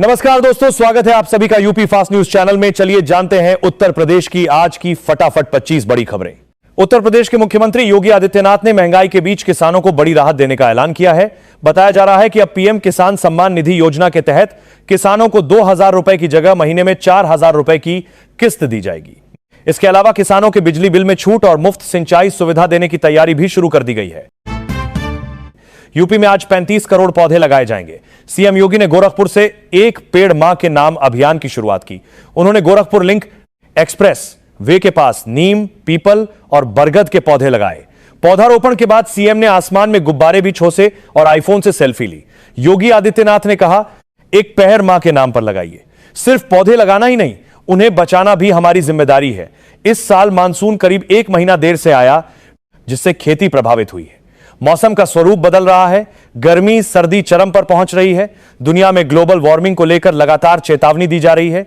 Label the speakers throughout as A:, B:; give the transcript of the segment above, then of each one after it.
A: नमस्कार दोस्तों, स्वागत है आप सभी का यूपी फास्ट न्यूज चैनल में। चलिए जानते हैं उत्तर प्रदेश की आज की फटाफट 25 बड़ी खबरें। उत्तर प्रदेश के मुख्यमंत्री योगी आदित्यनाथ ने महंगाई के बीच किसानों को बड़ी राहत देने का ऐलान किया है। बताया जा रहा है कि अब पीएम किसान सम्मान निधि योजना के तहत किसानों को 2,000 रुपए की जगह महीने में 4,000 रुपए की किस्त दी जाएगी। इसके अलावा किसानों के बिजली बिल में छूट और मुफ्त सिंचाई सुविधा देने की तैयारी भी शुरू कर दी गई है। यूपी में आज 35 करोड़ पौधे लगाए जाएंगे। सीएम योगी ने गोरखपुर से एक पेड़ मां के नाम अभियान की शुरुआत की। उन्होंने गोरखपुर लिंक एक्सप्रेस वे के पास नीम, पीपल और बरगद के पौधे लगाए। पौधारोपण के बाद सीएम ने आसमान में गुब्बारे भी ठोसे और आईफोन से सेल्फी ली। योगी आदित्यनाथ ने कहा, एक पेड़ मां के नाम पर लगाइए। सिर्फ पौधे लगाना ही नहीं, उन्हें बचाना भी हमारी जिम्मेदारी है। इस साल मानसून करीब 1 महीना देर से आया, जिससे खेती प्रभावित हुई है। मौसम का स्वरूप बदल रहा है, गर्मी सर्दी चरम पर पहुंच रही है। दुनिया में ग्लोबल वार्मिंग को लेकर लगातार चेतावनी दी जा रही है।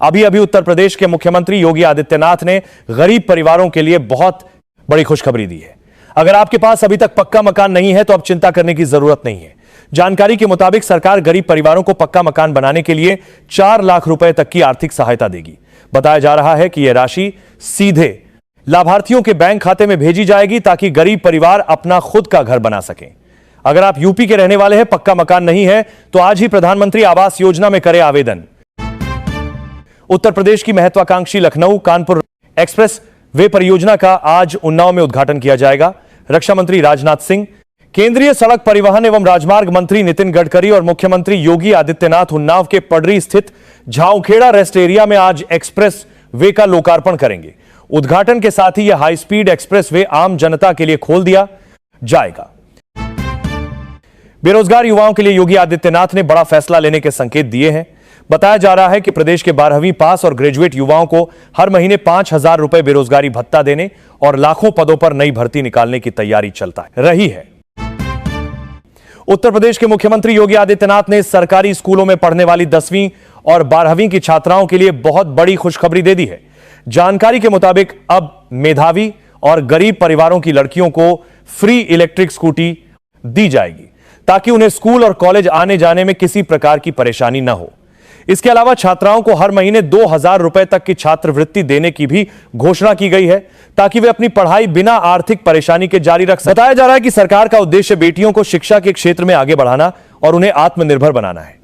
A: अभी अभी उत्तर प्रदेश के मुख्यमंत्री योगी आदित्यनाथ ने गरीब परिवारों के लिए बहुत बड़ी खुशखबरी दी है। अगर आपके पास अभी तक पक्का मकान नहीं है तो अब चिंता करने की जरूरत नहीं है। जानकारी के मुताबिक सरकार गरीब परिवारों को पक्का मकान बनाने के लिए 4 लाख रुपए तक की आर्थिक सहायता देगी। बताया जा रहा है कि यह राशि सीधे लाभार्थियों के बैंक खाते में भेजी जाएगी ताकि गरीब परिवार अपना खुद का घर बना सकें। अगर आप यूपी के रहने वाले हैं, पक्का मकान नहीं है, तो आज ही प्रधानमंत्री आवास योजना में करें आवेदन। उत्तर प्रदेश की महत्वाकांक्षी लखनऊ कानपुर एक्सप्रेस वे परियोजना का आज उन्नाव में उद्घाटन किया जाएगा। रक्षा मंत्री राजनाथ सिंह, केंद्रीय सड़क परिवहन एवं राजमार्ग मंत्री नितिन गडकरी और मुख्यमंत्री योगी आदित्यनाथ उन्नाव के पडरी स्थित झाऊखेड़ा रेस्ट एरिया में आज एक्सप्रेस वे का लोकार्पण करेंगे। उद्घाटन के साथ ही यह हाई स्पीड एक्सप्रेस वे आम जनता के लिए खोल दिया जाएगा। बेरोजगार युवाओं के लिए योगी आदित्यनाथ ने बड़ा फैसला लेने के संकेत दिए हैं। बताया जा रहा है कि प्रदेश के 12वीं पास और ग्रेजुएट युवाओं को हर महीने 5,000 रुपए बेरोजगारी भत्ता देने और लाखों पदों पर नई भर्ती निकालने की तैयारी चलता रही है। उत्तर प्रदेश के मुख्यमंत्री योगी आदित्यनाथ ने सरकारी स्कूलों में पढ़ने वाली 10वीं और 12वीं की छात्राओं के लिए बहुत बड़ी खुशखबरी दे दी है। जानकारी के मुताबिक अब मेधावी और गरीब परिवारों की लड़कियों को फ्री इलेक्ट्रिक स्कूटी दी जाएगी ताकि उन्हें स्कूल और कॉलेज आने जाने में किसी प्रकार की परेशानी न हो। इसके अलावा छात्राओं को हर महीने 2,000 रुपए तक की छात्रवृत्ति देने की भी घोषणा की गई है ताकि वे अपनी पढ़ाई बिना आर्थिक परेशानी के जारी रख सकें। बताया जा रहा है कि सरकार का उद्देश्य बेटियों को शिक्षा के क्षेत्र में आगे बढ़ाना और उन्हें आत्मनिर्भर बनाना है।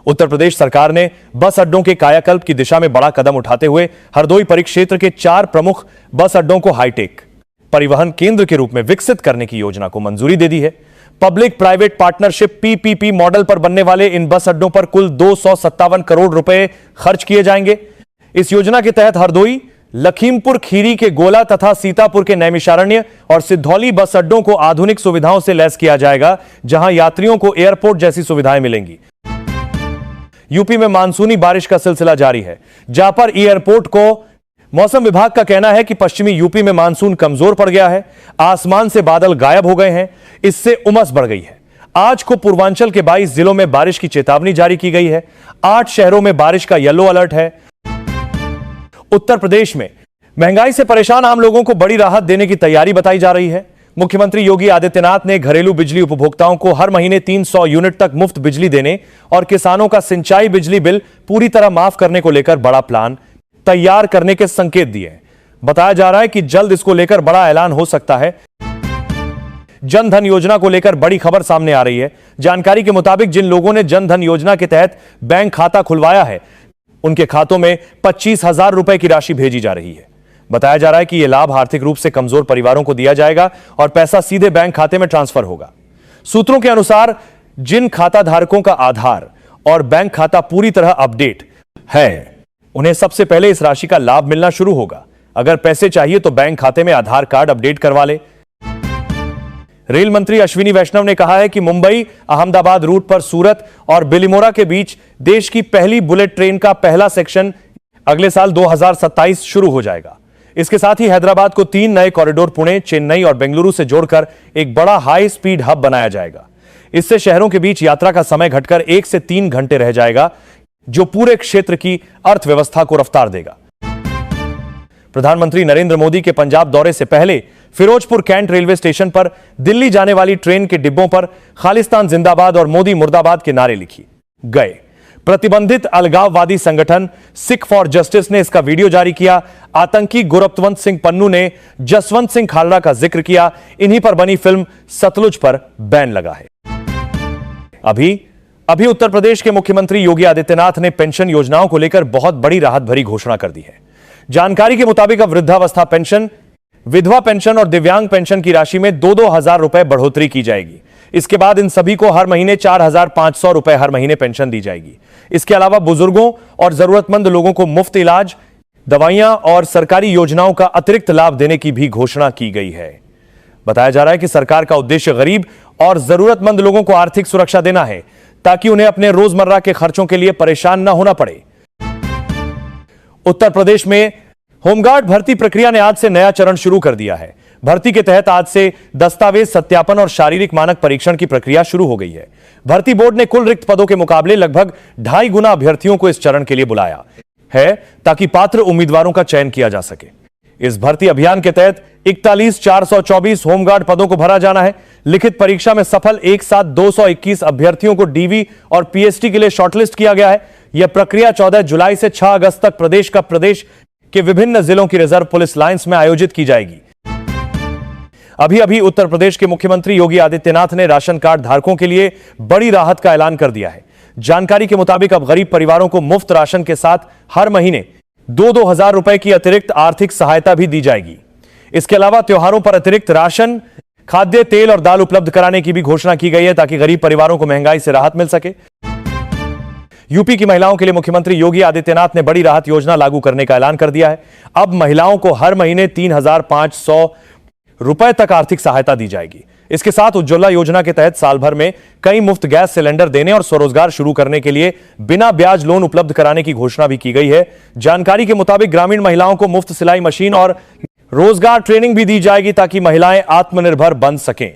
A: उत्तर प्रदेश सरकार ने बस अड्डों के कायाकल्प की दिशा में बड़ा कदम उठाते हुए हरदोई परिक्षेत्र के 4 प्रमुख बस अड्डों को हाईटेक परिवहन केंद्र के रूप में विकसित करने की योजना को मंजूरी दे दी है। Public private partnership PPP model पर बनने वाले इन बस अड्डों पर कुल 257 करोड़ रुपए खर्च किए जाएंगे। इस योजना के तहत हरदोई, लखीमपुर खीरी के गोला तथा सीतापुर के नैमिषारण्य और सिद्धौली बस अड्डों को आधुनिक सुविधाओं से लैस किया जाएगा, जहां यात्रियों को एयरपोर्ट जैसी सुविधाएं मिलेंगी। यूपी में मानसूनी बारिश का सिलसिला जारी है। जापर एयरपोर्ट को मौसम विभाग का कहना है कि पश्चिमी यूपी में मानसून कमजोर पड़ गया है। आसमान से बादल गायब हो गए हैं, इससे उमस बढ़ गई है। आज को पूर्वांचल के 22 जिलों में बारिश की चेतावनी जारी की गई है। 8 शहरों में बारिश का येलो अलर्ट है। उत्तर प्रदेश में महंगाई से परेशान आम लोगों को बड़ी राहत देने की तैयारी बताई जा रही है। मुख्यमंत्री योगी आदित्यनाथ ने घरेलू बिजली उपभोक्ताओं को हर महीने 300 यूनिट तक मुफ्त बिजली देने और किसानों का सिंचाई बिजली बिल पूरी तरह माफ करने को लेकर बड़ा प्लान तैयार करने के संकेत दिए। बताया जा रहा है कि जल्द इसको लेकर बड़ा ऐलान हो सकता है। जन धन योजना को लेकर बड़ी खबर सामने आ रही है। जानकारी के मुताबिक जिन लोगों ने जन धन योजना के तहत बैंक खाता खुलवाया है, उनके खातों में 25,000 रुपए की राशि भेजी जा रही है। बताया जा रहा है कि यह लाभ आर्थिक रूप से कमजोर परिवारों को दिया जाएगा और पैसा सीधे बैंक खाते में ट्रांसफर होगा। सूत्रों के अनुसार जिन खाता धारकों का आधार और बैंक खाता पूरी तरह अपडेट है, उन्हें सबसे पहले इस राशि का लाभ मिलना शुरू होगा। अगर पैसे चाहिए तो बैंक खाते में आधार कार्ड अपडेट करवा ले। रेल मंत्री अश्विनी वैष्णव ने कहा है कि मुंबई अहमदाबाद रूट पर सूरत और बिलिमोरा के बीच देश की पहली बुलेट ट्रेन का पहला सेक्शन अगले साल 2027 शुरू हो जाएगा। इसके साथ ही हैदराबाद को 3 नए कॉरिडोर पुणे, चेन्नई और बेंगलुरु से जोड़कर एक बड़ा हाई स्पीड हब बनाया जाएगा। इससे शहरों के बीच यात्रा का समय घटकर 1 से 3 घंटे रह जाएगा, जो पूरे क्षेत्र की अर्थव्यवस्था को रफ्तार देगा। प्रधानमंत्री नरेंद्र मोदी के पंजाब दौरे से पहले फिरोजपुर कैंट रेलवे स्टेशन पर दिल्ली जाने वाली ट्रेन के डिब्बों पर खालिस्तान जिंदाबाद और मोदी मुर्दाबाद के नारे लिखी गए। प्रतिबंधित अलगाववादी संगठन सिख फॉर जस्टिस ने इसका वीडियो जारी किया। आतंकी गुरप्तवंत सिंह पन्नू ने जसवंत सिंह खालड़ा का जिक्र किया। इन्हीं पर बनी फिल्म सतलुज पर बैन लगा है। अभी उत्तर प्रदेश के मुख्यमंत्री योगी आदित्यनाथ ने पेंशन योजनाओं को लेकर बहुत बड़ी राहत भरी घोषणा कर दी है। जानकारी के मुताबिक अब वृद्धावस्था पेंशन, विधवा पेंशन और दिव्यांग पेंशन की राशि में 2-2 हजार रुपए बढ़ोतरी की जाएगी। इसके बाद इन सभी को हर महीने 4,500 रुपए हर महीने पेंशन दी जाएगी। इसके अलावा बुजुर्गों और जरूरतमंद लोगों को मुफ्त इलाज, दवाइयां और सरकारी योजनाओं का अतिरिक्त लाभ देने की भी घोषणा की गई है। बताया जा रहा है कि सरकार का उद्देश्य गरीब और जरूरतमंद लोगों को आर्थिक सुरक्षा देना है, ताकि उन्हें अपने रोजमर्रा के खर्चों के लिए परेशान न होना पड़े। उत्तर प्रदेश में होमगार्ड भर्ती प्रक्रिया ने आज से नया चरण शुरू कर दिया है। भर्ती के तहत आज से दस्तावेज सत्यापन और शारीरिक मानक परीक्षण की प्रक्रिया शुरू हो गई है। भर्ती बोर्ड ने कुल रिक्त पदों के मुकाबले लगभग 2.5 गुना अभ्यर्थियों को इस चरण के लिए बुलाया है, ताकि पात्र उम्मीदवारों का चयन किया जा सके। इस भर्ती अभियान के तहत 41,424 होमगार्ड पदों को भरा जाना है। लिखित परीक्षा में सफल एक साथ 221 अभ्यर्थियों को डीवी और पीएसटी के लिए शॉर्टलिस्ट किया गया है। यह प्रक्रिया 14 जुलाई से 6 अगस्त तक प्रदेश के विभिन्न जिलों की रिजर्व पुलिस लाइंस में आयोजित की जाएगी। अभी उत्तर प्रदेश के मुख्यमंत्री योगी आदित्यनाथ ने राशन कार्ड धारकों के लिए बड़ी राहत का ऐलान कर दिया है। जानकारी के मुताबिक अब गरीब परिवारों को मुफ्त राशन के साथ हर महीने 2-2 हजार रुपए की अतिरिक्त आर्थिक सहायता भी दी जाएगी। इसके अलावा त्योहारों पर अतिरिक्त राशन, खाद्य तेल और दाल उपलब्ध कराने की भी घोषणा की गई है, ताकि गरीब परिवारों को महंगाई से राहत मिल सके। यूपी की महिलाओं के लिए मुख्यमंत्री योगी आदित्यनाथ ने बड़ी राहत योजना लागू करने का ऐलान कर दिया है। अब महिलाओं को हर महीने 3,500 रुपए तक आर्थिक सहायता दी जाएगी। इसके साथ उज्ज्वला योजना के तहत साल भर में कई मुफ्त गैस सिलेंडर देने और स्वरोजगार शुरू करने के लिए बिना ब्याज लोन उपलब्ध कराने की घोषणा भी की गई है। जानकारी के मुताबिक ग्रामीण महिलाओं को मुफ्त सिलाई मशीन और रोजगार ट्रेनिंग भी दी जाएगी, ताकि महिलाएं आत्मनिर्भर बन सकें।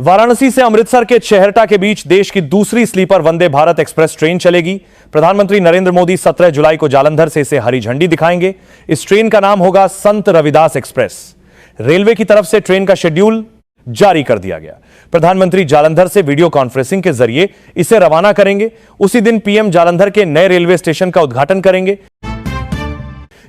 A: वाराणसी से अमृतसर के छेहरटा के बीच देश की दूसरी sleeper Vande Bharat express train चलेगी। प्रधानमंत्री नरेंद्र मोदी 17 जुलाई को जालंधर से इसे हरी झंडी दिखाएंगे। इस ट्रेन का नाम होगा संत रविदास एक्सप्रेस। रेलवे की तरफ से ट्रेन का शेड्यूल जारी कर दिया गया। प्रधानमंत्री जालंधर से वीडियो कॉन्फ्रेंसिंग के जरिए इसे रवाना करेंगे। उसी दिन पीएम जालंधर के नए रेलवे स्टेशन का उद्घाटन करेंगे।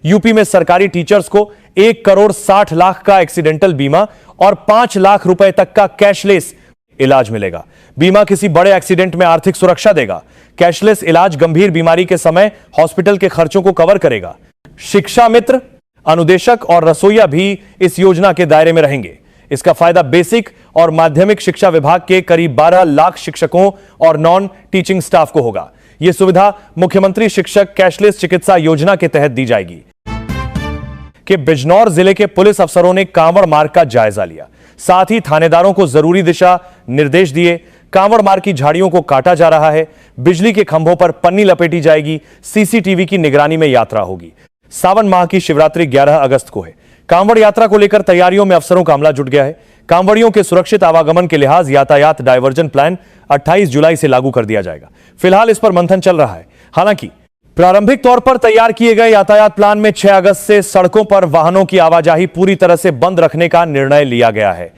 A: यूपी में सरकारी टीचर्स को 1,60 लाख का एक्सीडेंटल बीमा और 5 लाख रुपए तक का कैशलेस इलाज मिलेगा। बीमा किसी बड़े एक्सीडेंट में आर्थिक सुरक्षा देगा। कैशलेस इलाज गंभीर बीमारी के समय हॉस्पिटल के खर्चों को कवर करेगा। शिक्षा मित्र, अनुदेशक और रसोइया भी इस योजना के दायरे में रहेंगे। इसका फायदा बेसिक और माध्यमिक शिक्षा विभाग के करीब 12 लाख शिक्षकों और नॉन टीचिंग स्टाफ को होगा। यह सुविधा मुख्यमंत्री शिक्षक कैशलेस चिकित्सा योजना के तहत दी जाएगी। कि बिजनौर जिले के पुलिस अफसरों ने कांवड़ मार्ग का जायजा लिया, साथ ही थानेदारों को जरूरी दिशा निर्देश दिए। कांवड़ मार्ग की झाड़ियों को काटा जा रहा है। बिजली के खंभों पर पन्नी लपेटी जाएगी। सीसीटीवी की निगरानी में यात्रा होगी। सावन माह की शिवरात्रि 11 अगस्त को है। कांवड़ यात्रा को लेकर तैयारियों में अफसरों का अमला जुट गया है। कांवड़ियों के सुरक्षित आवागमन के लिहाज यातायात डायवर्जन प्लान 28 जुलाई से लागू कर दिया जाएगा। फिलहाल इस पर मंथन चल रहा है। हालांकि प्रारंभिक तौर पर तैयार किए गए यातायात प्लान में 6 अगस्त से सड़कों पर वाहनों की आवाजाही पूरी तरह से बंद रखने का निर्णय लिया गया है।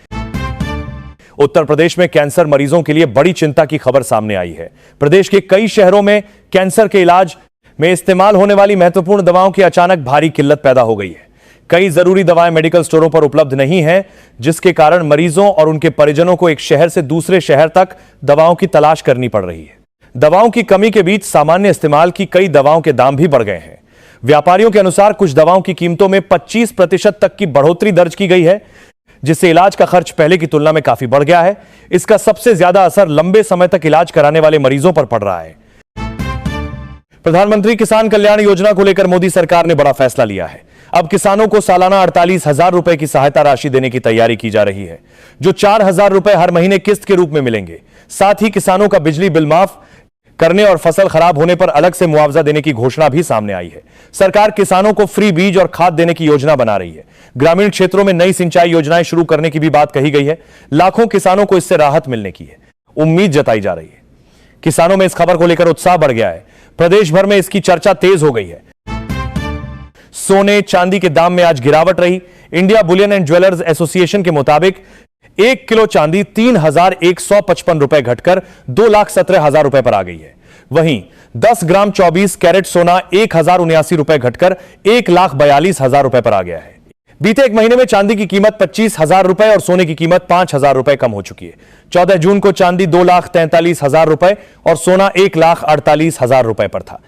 A: उत्तर प्रदेश में कैंसर मरीजों के लिए बड़ी चिंता की खबर सामने आई है। प्रदेश के कई शहरों में कैंसर के इलाज में इस्तेमाल होने वाली महत्वपूर्ण दवाओं की अचानक भारी किल्लत पैदा हो गई है। कई जरूरी दवाएं मेडिकल स्टोरों पर उपलब्ध नहीं है, जिसके कारण मरीजों और उनके परिजनों को एक शहर से दूसरे शहर तक दवाओं की तलाश करनी पड़ रही है। दवाओं की कमी के बीच सामान्य इस्तेमाल की कई दवाओं के दाम भी बढ़ गए हैं। व्यापारियों के अनुसार कुछ दवाओं की कीमतों में 25% तक की बढ़ोतरी दर्ज की गई है, जिससे इलाज का खर्च पहले की तुलना में काफी बढ़ गया है। इसका सबसे ज्यादा असर लंबे समय तक इलाज कराने वाले मरीजों पर पड़ रहा है। प्रधानमंत्री किसान कल्याण योजना को लेकर मोदी सरकार ने बड़ा फैसला लिया है। अब किसानों को सालाना 48,000 रुपए की सहायता राशि देने की तैयारी की जा रही है, जो 4,000 रुपए हर महीने किस्त के रूप में मिलेंगे। साथ ही किसानों का बिजली बिल माफ करने और फसल खराब होने पर अलग से मुआवजा देने की घोषणा भी सामने आई है। सरकार किसानों को फ्री बीज और खाद देने की योजना बना रही है। ग्रामीण क्षेत्रों में नई सिंचाई योजनाएं शुरू करने की भी बात कही गई है। लाखों किसानों को इससे राहत मिलने की है उम्मीद जताई जा रही है। किसानों में इस खबर को लेकर उत्साह बढ़ गया है। प्रदेश भर में इसकी चर्चा तेज हो गई है। सोने चांदी के दाम में आज गिरावट रही। India Boolean and jewellers association के मुताबिक 1 किलो चांदी 3,155 रुपए घटकर 2,17,000 रुपए पर आ गई है। वहीं 10 ग्राम 24 कैरेट सोना 1,079 रुपए घटकर 1,42,000 रुपए पर आ गया है। बीते एक महीने में चांदी की कीमत 25,000 रुपए और सोने की कीमत 5,000 रुपए कम हो चुकी है। 14 जून को चांदी 2,43,000 रुपए और सोना 1,48,000 रुपए पर था।